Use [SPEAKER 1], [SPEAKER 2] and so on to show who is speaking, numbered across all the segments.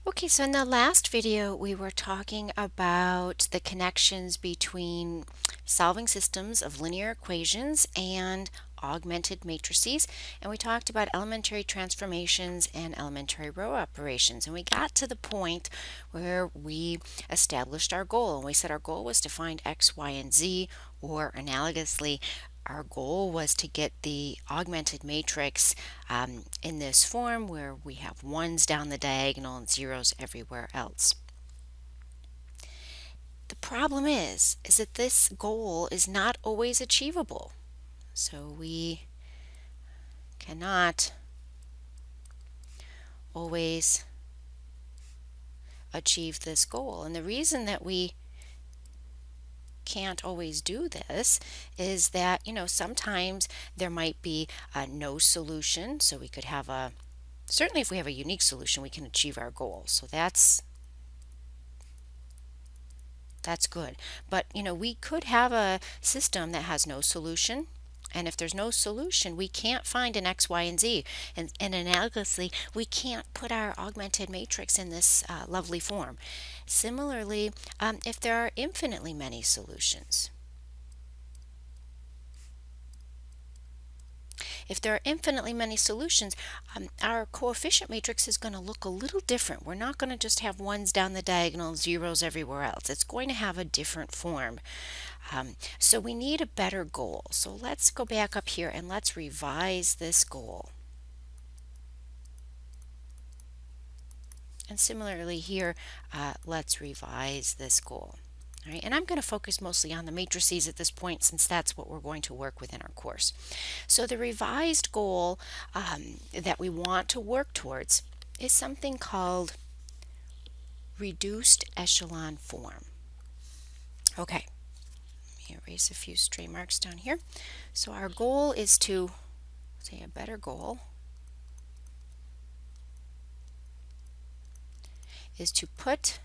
[SPEAKER 1] Okay, so in the last video, we were talking about the connections between solving systems of linear equations and augmented matrices, and we talked about elementary transformations and elementary row operations, and we got to the point where we established our goal, and we said our goal was to find x, y, and z, or analogously, our goal was to get the augmented matrix in this form where we have ones down the diagonal and zeros everywhere else. The problem is that this goal is not always achievable. So we cannot always achieve this goal. And the reason that we can't always do this is that, sometimes there might be no solution. So we could have certainly if we have a unique solution, we can achieve our goal. So that's good. But, we could have a system that has no solution. And if there's no solution, we can't find an x, y, and z. And analogously, we can't put our augmented matrix in this lovely form. Similarly, if there are infinitely many solutions, our coefficient matrix is going to look a little different. We're not going to just have ones down the diagonal and zeros everywhere else. It's going to have a different form. So we need a better goal. So let's go back up here and let's revise this goal. And similarly here, let's revise this goal. All right, and I'm going to focus mostly on the matrices at this point since that's what we're going to work with in our course. So the revised goal that we want to work towards is something called reduced echelon form. Okay, let me erase a few stray marks down here. So our goal is to, say a better goal, is to put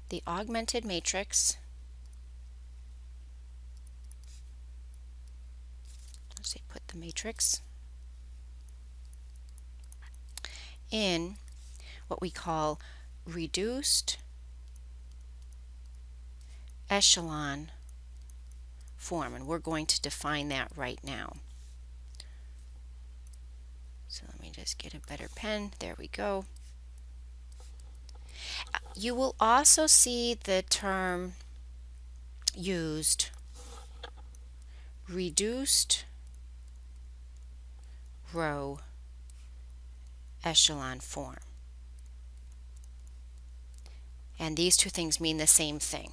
[SPEAKER 1] the augmented matrix, let's say put the matrix in what we call reduced echelon form, and we're going to define that right now. So let me just get a better pen. There we go. You will also see the term used, reduced row echelon form. And these two things mean the same thing.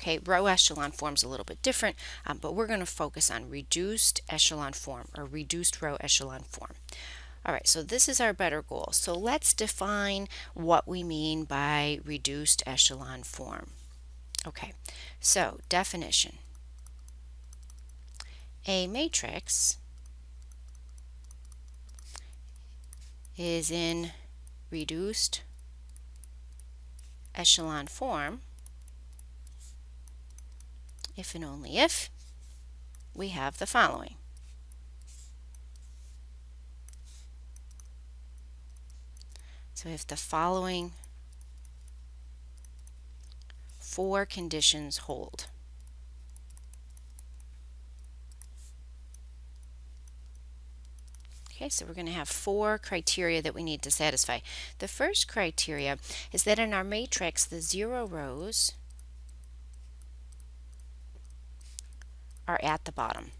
[SPEAKER 1] Okay, row echelon form is a little bit different, but we're going to focus on reduced echelon form or reduced row echelon form. All right, so this is our better goal. So let's define what we mean by reduced echelon form. Okay, so definition. A matrix is in reduced echelon form if and only if we have the following. So if the following four conditions hold. Okay, so we're going to have four criteria that we need to satisfy. The first criteria is that in our matrix, the 0 rows are at the bottom.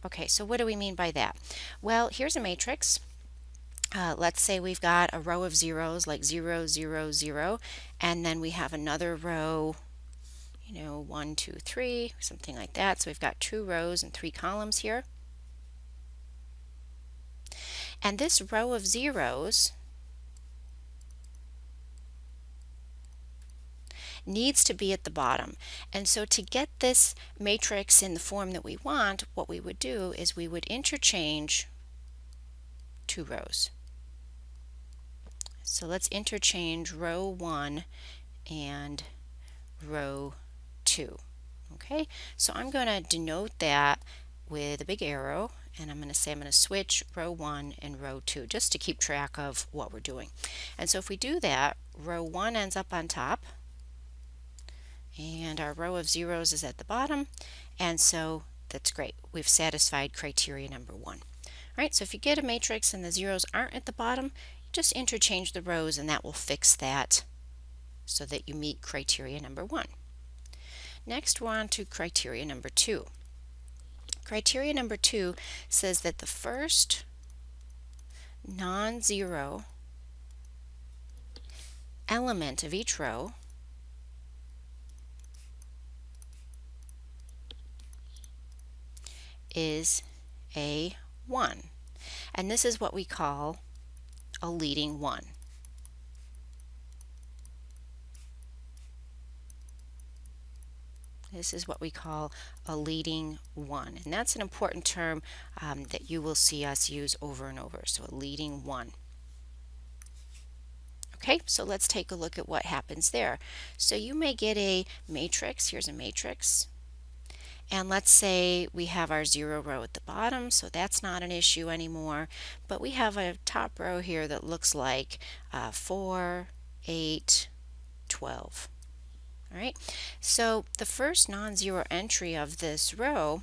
[SPEAKER 1] Okay, so what do we mean by that? Well, here's a matrix. Let's say we've got a row of zeros like 0, 0, 0, and then we have another row, 1, 2, 3, something like that. So we've got 2 rows and 3 columns here. And this row of zeros needs to be at the bottom. And so to get this matrix in the form that we want, what we would do is we would interchange 2 rows. So let's interchange row 1 and row 2. Okay, so I'm going to denote that with a big arrow, and I'm going to say I'm going to switch row 1 and row 2 just to keep track of what we're doing. And so if we do that, row 1 ends up on top and our row of zeros is at the bottom, and so that's great. We've satisfied criteria number 1. Alright, so if you get a matrix and the zeros aren't at the bottom, just interchange the rows and that will fix that so that you meet criteria number 1. Next we're on to criteria number 2. Criteria number 2 says that the first non-zero element of each row is a 1. And this is what we call a leading 1. This is what we call a leading 1. And that's an important term that you will see us use over and over. So a leading 1. Okay, so let's take a look at what happens there. So you may get a matrix. Here's a matrix. And let's say we have our 0 row at the bottom, so that's not an issue anymore. But we have a top row here that looks like 4, 8, 12. All right, so the first non-zero entry of this row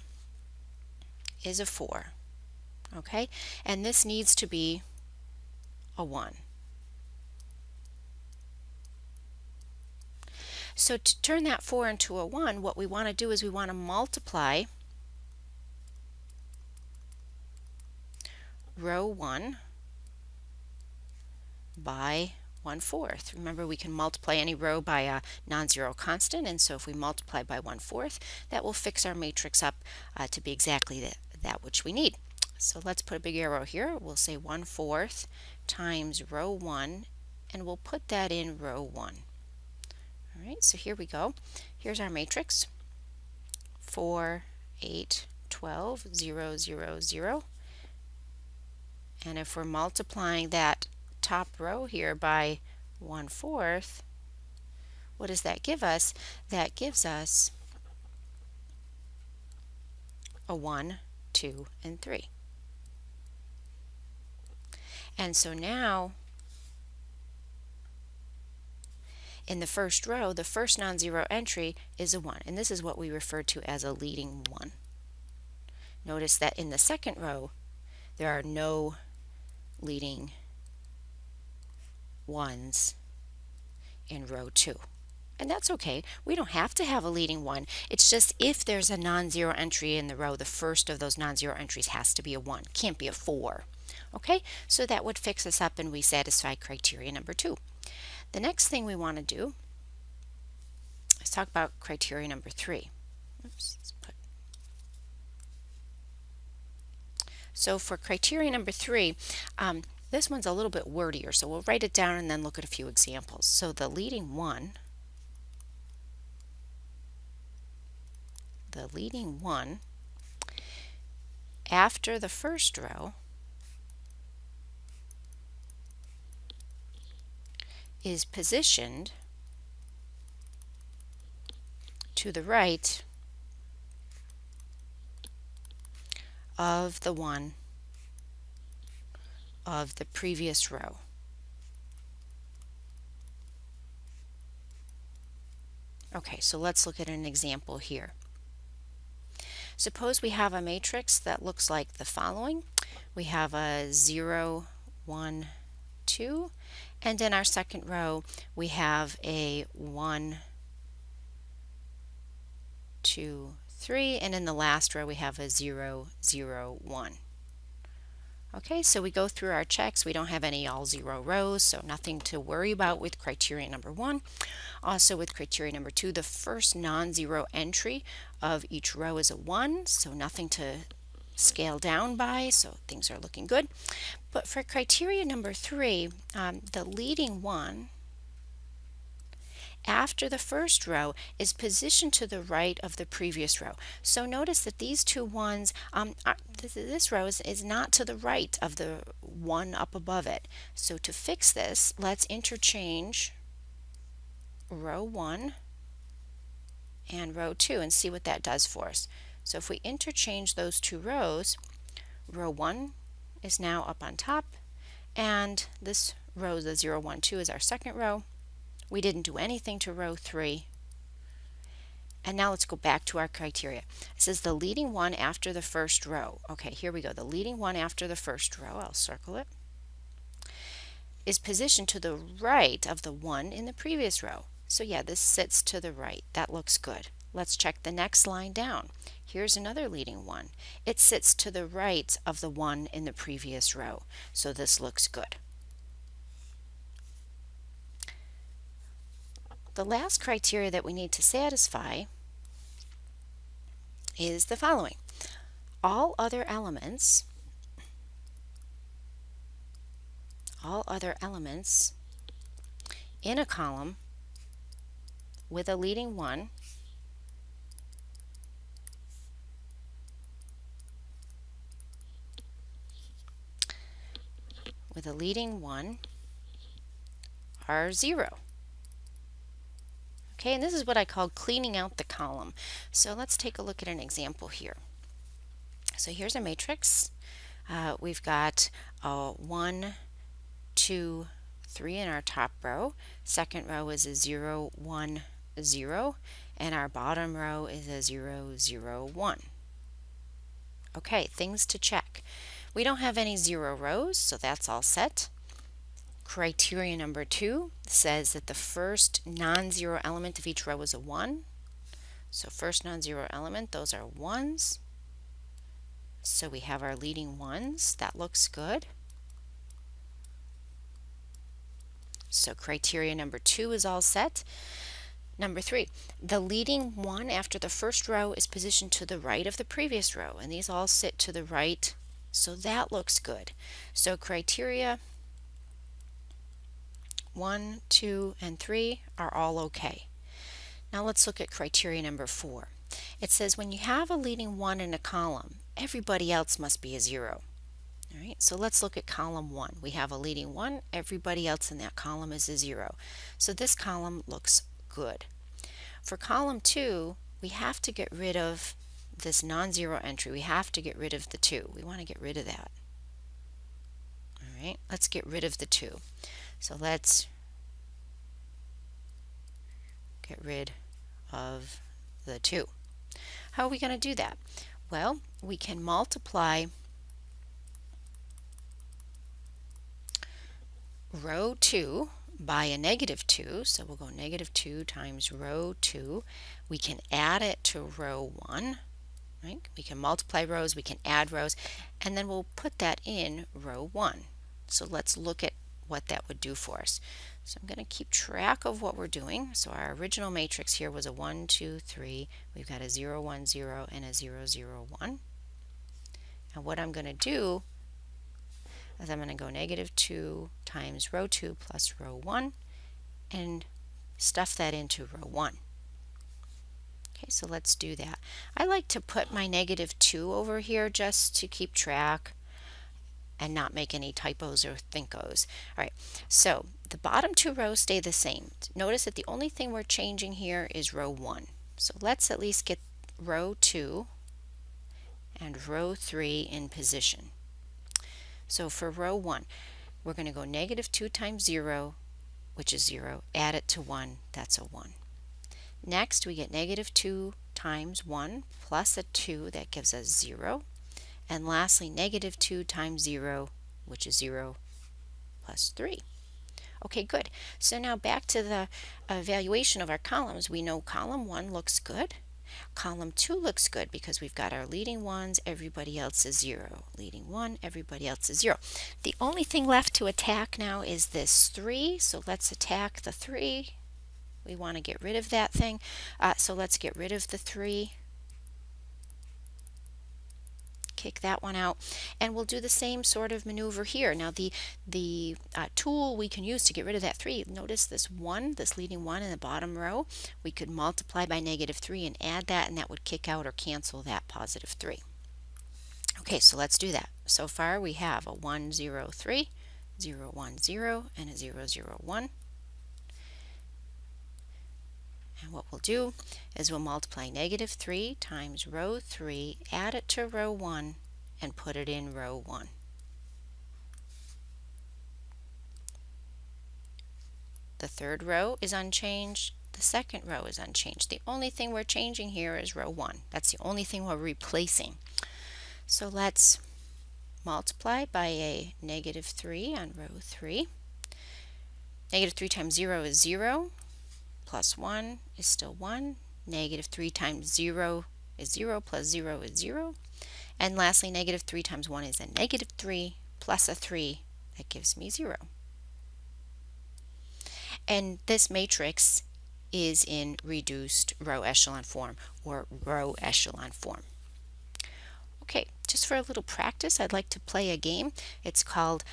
[SPEAKER 1] is a 4. Okay, and this needs to be a 1. So to turn that 4 into a 1, what we want to do is we want to multiply row 1 by 1/4. Remember, we can multiply any row by a non-zero constant, and so if we multiply by 1/4, that will fix our matrix up to be exactly that which we need. So let's put a big arrow here. We'll say 1/4 times row 1, and we'll put that in row 1. All right, so here we go. Here's our matrix. 4, 8, 12, 0, 0, 0. And if we're multiplying that top row here by 1/4, what does that give us? That gives us a 1, 2, and 3. And so now in the first row, the first non-zero entry is a 1, and this is what we refer to as a leading 1. Notice that in the second row, there are no leading 1s in row 2. And that's okay. We don't have to have a leading 1. It's just if there's a non-zero entry in the row, the first of those non-zero entries has to be a 1. Can't be a 4. Okay, so that would fix us up and we satisfy criteria number 2. The next thing we want to do is talk about criteria number 3. Oops, so for criteria number 3, this one's a little bit wordier, so we'll write it down and then look at a few examples. So the leading 1 after the first row is positioned to the right of the 1 of the previous row. Okay, so let's look at an example here. Suppose we have a matrix that looks like the following. We have a 0, 1, 2, and in our second row we have a 1, 2, 3, and in the last row we have a 0, 0, 1. Okay, so we go through our checks. We don't have any all 0 rows, so nothing to worry about with criteria number 1. Also with criteria number 2, the first non-zero entry of each row is a 1, so nothing to scale down by, so things are looking good. But for criteria number 3, the leading 1 after the first row is positioned to the right of the previous row. So notice that these two 1s, this row is not to the right of the 1 up above it. So to fix this, let's interchange row 1 and row 2 and see what that does for us. So if we interchange those two rows, row 1 is now up on top, and this row, the 0, 1, 2, is our second row. We didn't do anything to row 3. And now let's go back to our criteria. It says the leading one after the first row. Okay, here we go. The leading one after the first row, I'll circle it, is positioned to the right of the one in the previous row. So yeah, this sits to the right. That looks good. Let's check the next line down. Here's another leading one. It sits to the right of the one in the previous row. So this looks good. The last criteria that we need to satisfy is the following. All other elements in a column with a leading one are 0. Okay, and this is what I call cleaning out the column. So let's take a look at an example here. So here's a matrix. We've got 1, 2, 3 in our top row. Second row is a 0, 1, 0, and our bottom row is a 0, 0, 1. Okay, things to check. We don't have any 0 rows, so that's all set. Criteria number 2 says that the first non-zero element of each row is a 1. So first non-zero element, those are 1s. So we have our leading 1s. That looks good. So criteria number 2 is all set. Number 3, the leading one after the first row is positioned to the right of the previous row, and these all sit to the right, so that looks good. So criteria 1, 2, and 3 are all okay. Now let's look at criteria number 4. It says when you have a leading 1 in a column, everybody else must be a 0. All right, so let's look at column 1. We have a leading 1, everybody else in that column is a 0. So this column looks good. For column 2, we have to get rid of this non-zero entry. We have to get rid of the 2. We want to get rid of that. All right, let's get rid of the 2. So let's get rid of the 2. How are we going to do that? Well, we can multiply row 2 by a negative 2. So we'll go negative 2 times row 2. We can add it to row 1. Right? We can multiply rows, we can add rows, and then we'll put that in row 1. So let's look at what that would do for us. So I'm going to keep track of what we're doing. So our original matrix here was a 1, 2, 3. We've got a 0, 1, 0, and a 0, 0, 1. And what I'm going to do is I'm going to go negative 2 times row 2 plus row 1 and stuff that into row 1. Okay, so let's do that. I like to put my negative 2 over here just to keep track and not make any typos or thinkos. All right, so the bottom 2 rows stay the same. Notice that the only thing we're changing here is row 1. So let's at least get row 2 and row 3 in position. So for row 1, we're going to go negative 2 times 0, which is 0, add it to 1, that's a 1. Next, we get negative 2 times 1 plus a 2, that gives us 0. And lastly, negative 2 times 0, which is 0 plus 3. Okay, good. So now back to the evaluation of our columns. We know column 1 looks good. Column 2 looks good because we've got our leading 1s, everybody else is 0. Leading 1, everybody else is 0. The only thing left to attack now is this 3, so let's attack the 3. We want to get rid of that thing, so let's get rid of the 3. Kick that one out, and we'll do the same sort of maneuver here. Now the tool we can use to get rid of that 3, notice this 1, this leading 1 in the bottom row, we could multiply by negative 3 and add that, and that would kick out or cancel that positive 3. Okay, so let's do that. So far we have a 1, 0, 3, 0, 1, 0, and a 0, 0, 1. And what we'll do is we'll multiply negative 3 times row 3, add it to row 1, and put it in row 1. The third row is unchanged. The second row is unchanged. The only thing we're changing here is row 1. That's the only thing we're replacing. So let's multiply by a -3 on row 3. -3 times 0 is 0, plus 1 is still 1. -3 times 0 is 0, plus 0 is 0. And lastly, -3 times 1 is a -3, plus a 3, that gives me 0. And this matrix is in reduced row echelon form, or row echelon form. Okay, just for a little practice, I'd like to play a game. It's called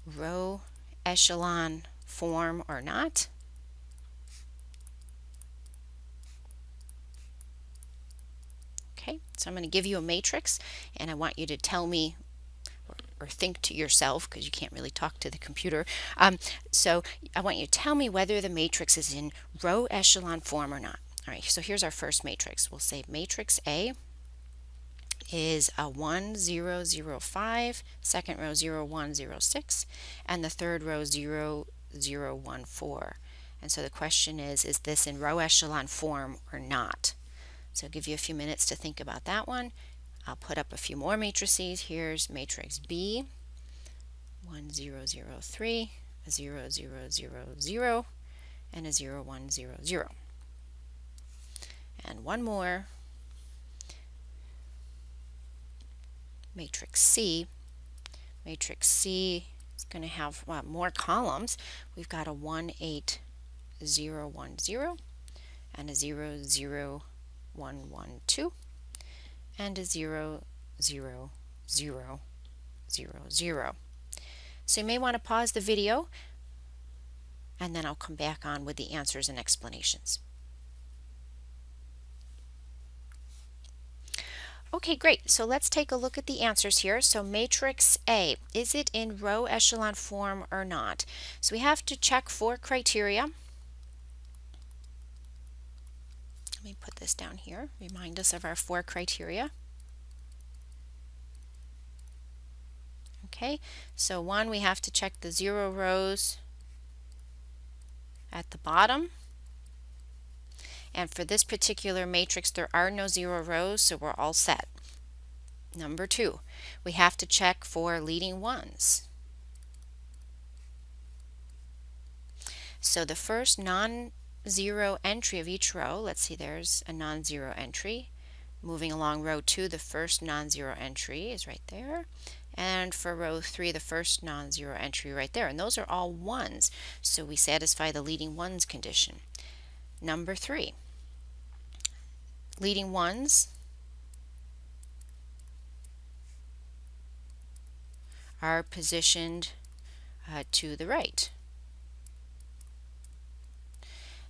[SPEAKER 1] row echelon form or not. Okay, so I'm going to give you a matrix, and I want you to tell me or think to yourself, because you can't really talk to the computer. So I want you to tell me whether the matrix is in row echelon form or not. All right, so here's our first matrix. We'll say matrix A is a 1 0 0 5, second row 0 1 0 6, and the third row 0 0 1 4. And so the question is this in row echelon form or not? So I'll give you a few minutes to think about that one. I'll put up a few more matrices. Here's matrix B, 1 0 0 3, a 0 0 0 0, and a 0 1 0 0. And one more, matrix C. Matrix C is going to have more columns. We've got a 1 8 0 1 0, and a 0 0 1 1 2, and a 0 0 0 0 0. So you may want to pause the video, and then I'll come back on with the answers and explanations. Okay, great. So let's take a look at the answers here. So matrix A, is it in row echelon form or not? So we have to check 4 criteria. Let me put this down here. Remind us of our 4 criteria. Okay, so 1, we have to check the 0 rows at the bottom. And for this particular matrix, there are no 0 rows, so we're all set. Number 2, we have to check for leading ones. So the first non-zero entry of each row, let's see, there's a non-zero entry. Moving along row 2, the first non-zero entry is right there. And for row 3, the first non-zero entry right there. And those are all ones, so we satisfy the leading ones condition. Number 3, leading ones are positioned to the right.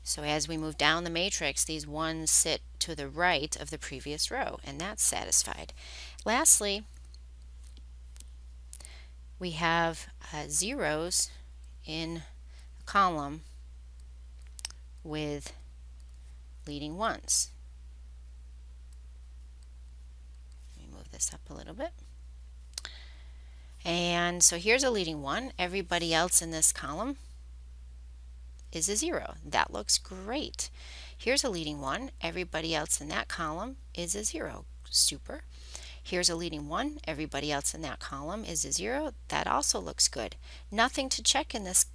[SPEAKER 1] So as we move down the matrix, these ones sit to the right of the previous row, and that's satisfied. Lastly, we have zeros in a column with leading ones. Let me move this up a little bit. And so here's a leading 1. Everybody else in this column is a 0. That looks great. Here's a leading 1. Everybody else in that column is a 0. Super. Here's a leading 1. Everybody else in that column is a 0. That also looks good. Nothing to check in this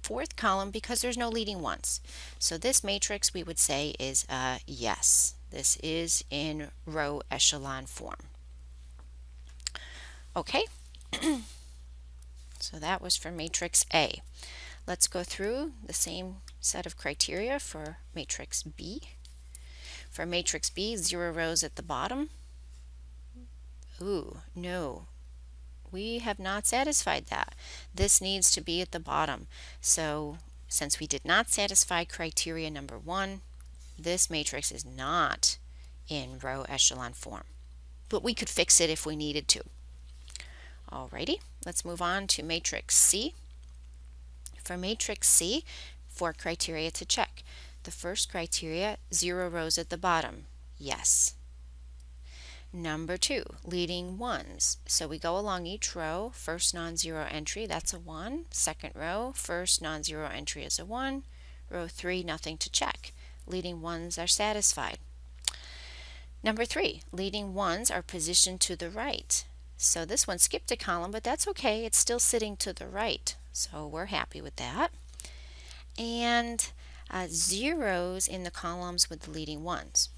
[SPEAKER 1] 4th column because there's no leading ones. So this matrix we would say is yes. This is in row echelon form. Okay. So that was for matrix A. Let's go through the same set of criteria for matrix B. For matrix B, 0 rows at the bottom. Ooh, no. We have not satisfied that. This needs to be at the bottom. So since we did not satisfy criteria number 1, this matrix is not in row echelon form. But we could fix it if we needed to. Alrighty, let's move on to matrix C. For matrix C, 4 criteria to check. The first criteria, 0 rows at the bottom. Yes. Number 2, leading ones. So we go along each row, first non-zero entry, that's a 1. Second row, first non-zero entry is a 1. Row 3, nothing to check. Leading ones are satisfied. Number 3, leading ones are positioned to the right. So this one skipped a column, but that's okay. It's still sitting to the right. So we're happy with that. And zeros in the columns with the leading ones.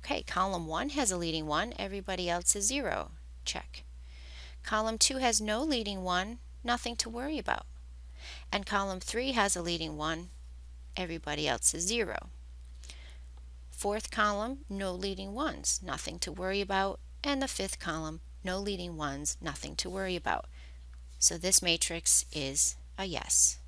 [SPEAKER 1] Okay, column 1 has a leading 1. Everybody else is 0. Check. Column 2 has no leading 1. Nothing to worry about. And column 3 has a leading 1. Everybody else is 0. Fourth column, no leading ones, nothing to worry about. And the fifth column, no leading ones, nothing to worry about. So this matrix is a yes.